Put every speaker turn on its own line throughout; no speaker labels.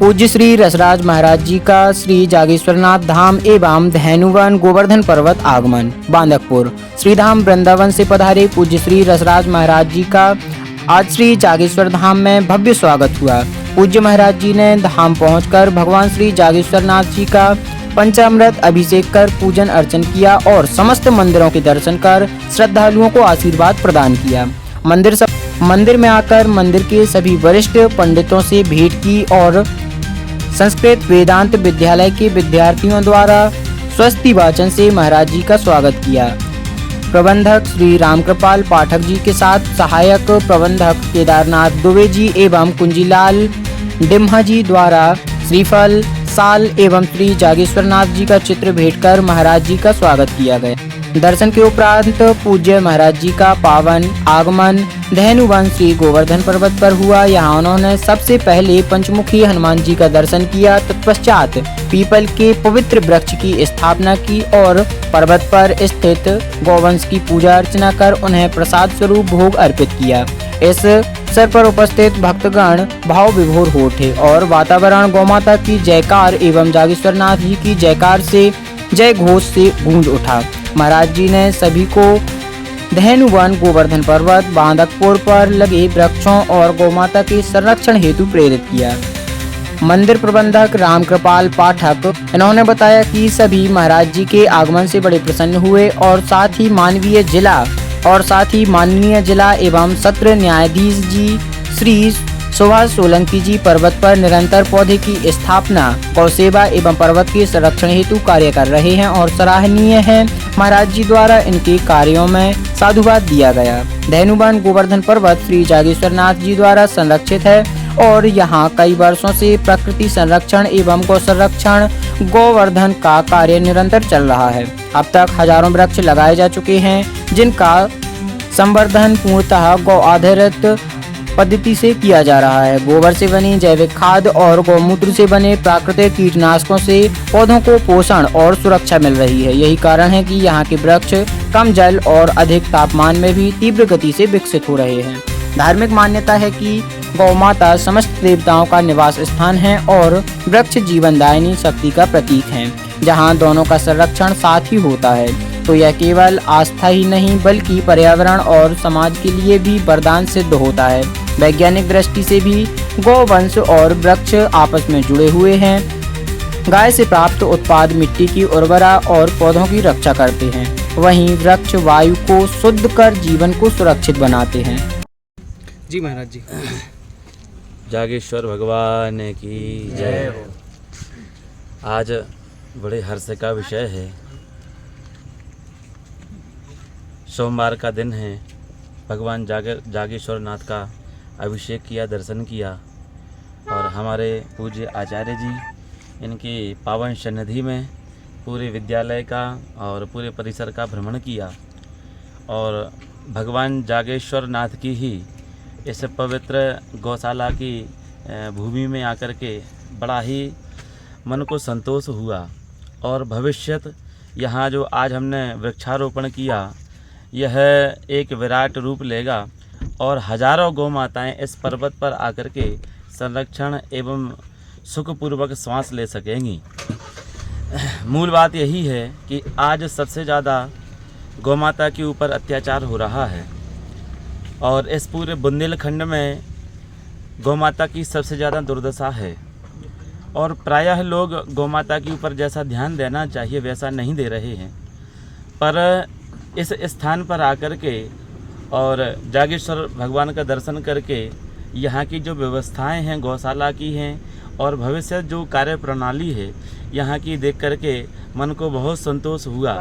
पूज्य श्री रसराज महाराज जी का श्री जागेश्वरनाथ धाम एवं धैनुवन गोवर्धन पर्वत आगमन। बांदकपुर श्री धाम वृंदावन से पधारे पूज्य श्री रसराज महाराज जी का आज श्री जागेश्वर धाम में भव्य स्वागत हुआ। पूज्य महाराज जी ने धाम पहुंचकर भगवान श्री जागेश्वरनाथ जी का पंचामृत अभिषेक कर पूजन अर्चन किया और समस्त मंदिरों के दर्शन कर श्रद्धालुओं को आशीर्वाद प्रदान किया। मंदिर में आकर मंदिर के सभी वरिष्ठ पंडितों से भेंट की और संस्कृत वेदांत विद्यालय के विद्यार्थियों द्वारा स्वस्ति वाचन से महाराज जी का स्वागत किया। प्रबंधक श्री रामकृपाल पाठक जी के साथ सहायक प्रबंधक केदारनाथ दुबे जी एवं कुंजीलाल डिम्हा जी द्वारा श्रीफल साल एवं श्री जागेश्वरनाथ जी का चित्र भेंट कर महाराज जी का स्वागत किया गया। दर्शन के उपरांत पूज्य महाराज जी का पावन आगमन धैनुवन श्री गोवर्धन पर्वत पर हुआ। यहाँ उन्होंने सबसे पहले पंचमुखी हनुमान जी का दर्शन किया। तत्पश्चात पीपल के पवित्र वृक्ष की स्थापना की और पर्वत पर स्थित गौवंश की पूजा अर्चना कर उन्हें प्रसाद स्वरूप भोग अर्पित किया। इस अवसर पर उपस्थित भक्तगण भाव विभोर हो उठे और वातावरण गौमाता की जयकार एवं जागेश्वरनाथ जी की जयकार से जय घोष से गूंज उठा। महाराज जी ने सभी को धैनुवन गोवर्धन पर्वत बांदकपुर पर लगे वृक्षों और गौमाता के संरक्षण हेतु प्रेरित किया। मंदिर प्रबंधक रामकृपाल पाठक इन्होंने बताया कि सभी महाराज जी के आगमन से बड़े प्रसन्न हुए और साथ ही माननीय जिला एवं सत्र न्यायाधीश जी श्री सुभाष सोलंकी जी पर्वत पर निरंतर पौधे की स्थापना गौसेवा एवं पर्वत के संरक्षण हेतु कार्य कर रहे हैं और सराहनीय है। महाराज जी द्वारा इनके कार्यों में साधुवाद दिया गया। धैनुवन गोवर्धन पर्वत श्री जागेश्वरनाथ जी द्वारा संरक्षित है और यहाँ कई वर्षों से प्रकृति संरक्षण एवं गौ संरक्षण गोवर्धन का कार्य निरंतर चल रहा है। अब तक हजारों वृक्ष लगाए जा चुके हैं जिनका संवर्धन पूर्णतः गौ आधारित पद्धति से किया जा रहा है। गोबर से बनी जैविक खाद और गौमूत्र से बने प्राकृतिक कीटनाशकों से पौधों को पोषण और सुरक्षा मिल रही है। यही कारण है कि यहाँ के वृक्ष कम जल और अधिक तापमान में भी तीव्र गति से विकसित हो रहे हैं। धार्मिक मान्यता है कि गौ माता समस्त देवताओं का निवास स्थान है और वृक्ष जीवनदायिनी शक्ति का प्रतीक है। जहाँ दोनों का संरक्षण साथ ही होता है तो यह केवल आस्था ही नहीं बल्कि पर्यावरण और समाज के लिए भी वरदान सिद्ध होता है। वैज्ञानिक दृष्टि से भी गौवंश और वृक्ष आपस में जुड़े हुए हैं। गाय से प्राप्त उत्पाद मिट्टी की उर्वरा और पौधों की रक्षा करते हैं, वहीं वृक्ष वायु को शुद्ध कर जीवन को सुरक्षित बनाते हैं।
जी महाराज जी।
जागेश्वर भगवान की जय हो। आज बड़े हर्ष का विषय है। सोमवार का दिन है। भगवान जागेश्वरनाथ का अभिषेक किया, दर्शन किया और हमारे पूज्य आचार्य जी इनकी पावन सन्निधि में पूरे विद्यालय का और पूरे परिसर का भ्रमण किया और भगवान जागेश्वरनाथ की ही इस पवित्र गौशाला की भूमि में आकर के बड़ा ही मन को संतोष हुआ और भविष्यत यहाँ जो आज हमने वृक्षारोपण किया यह एक विराट रूप लेगा और हजारों गौ माताएँ इस पर्वत पर आकर के संरक्षण एवं सुखपूर्वक श्वास ले सकेंगी। मूल बात यही है कि आज सबसे ज़्यादा गौ माता के ऊपर अत्याचार हो रहा है और इस पूरे बुंदेलखंड में गौ माता की सबसे ज़्यादा दुर्दशा है और प्रायः लोग गौ माता के ऊपर जैसा ध्यान देना चाहिए वैसा नहीं दे रहे हैं। पर इस स्थान पर आकर के और जागेश्वर भगवान का दर्शन करके यहाँ की जो व्यवस्थाएं हैं गौशाला की हैं और भविष्य जो कार्य प्रणाली है यहाँ की देख करके मन को बहुत संतोष हुआ।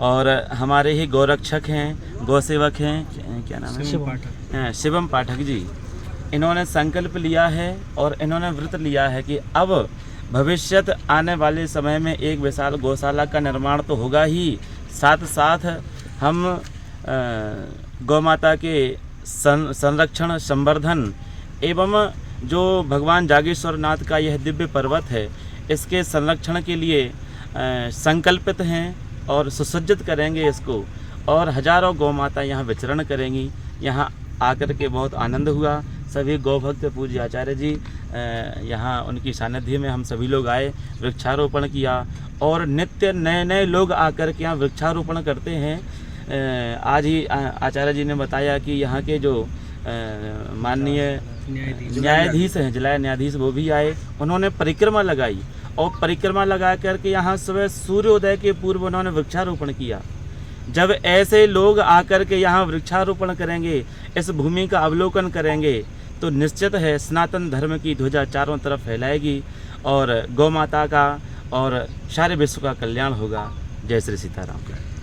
और हमारे ही गौरक्षक हैं, गौसेवक हैं, क्या नाम है, शिवम पाठक जी, इन्होंने संकल्प लिया है और इन्होंने व्रत लिया है कि अब भविष्यत आने वाले समय में एक विशाल गौशाला का निर्माण तो होगा ही, साथ साथ हम गौ माता के संरक्षण संवर्धन एवं जो भगवान जागेश्वरनाथ का यह दिव्य पर्वत है इसके संरक्षण के लिए संकल्पित हैं और सुसज्जित करेंगे इसको और हजारों गौ माता यहाँ विचरण करेंगी। यहाँ आकर के बहुत आनंद हुआ। सभी गौभक्त पूज्य आचार्य जी यहाँ उनकी सानिध्य में हम सभी लोग आए, वृक्षारोपण किया और नित्य नए नए लोग आकर के यहाँ वृक्षारोपण करते हैं। आज ही आचार्य जी ने बताया कि यहाँ के जो माननीय न्यायाधीश हैं, जिला न्यायाधीश, वो भी आए, उन्होंने परिक्रमा लगाई और परिक्रमा लगा करके यहाँ सुबह सूर्योदय के पूर्व उन्होंने वृक्षारोपण किया। जब ऐसे लोग आकर के यहाँ वृक्षारोपण करेंगे, इस भूमि का अवलोकन करेंगे, तो निश्चित है सनातन धर्म की ध्वजा चारों तरफ फैलाएगी और गौ माता का और सारे विश्व का कल्याण होगा। जय श्री सीताराम।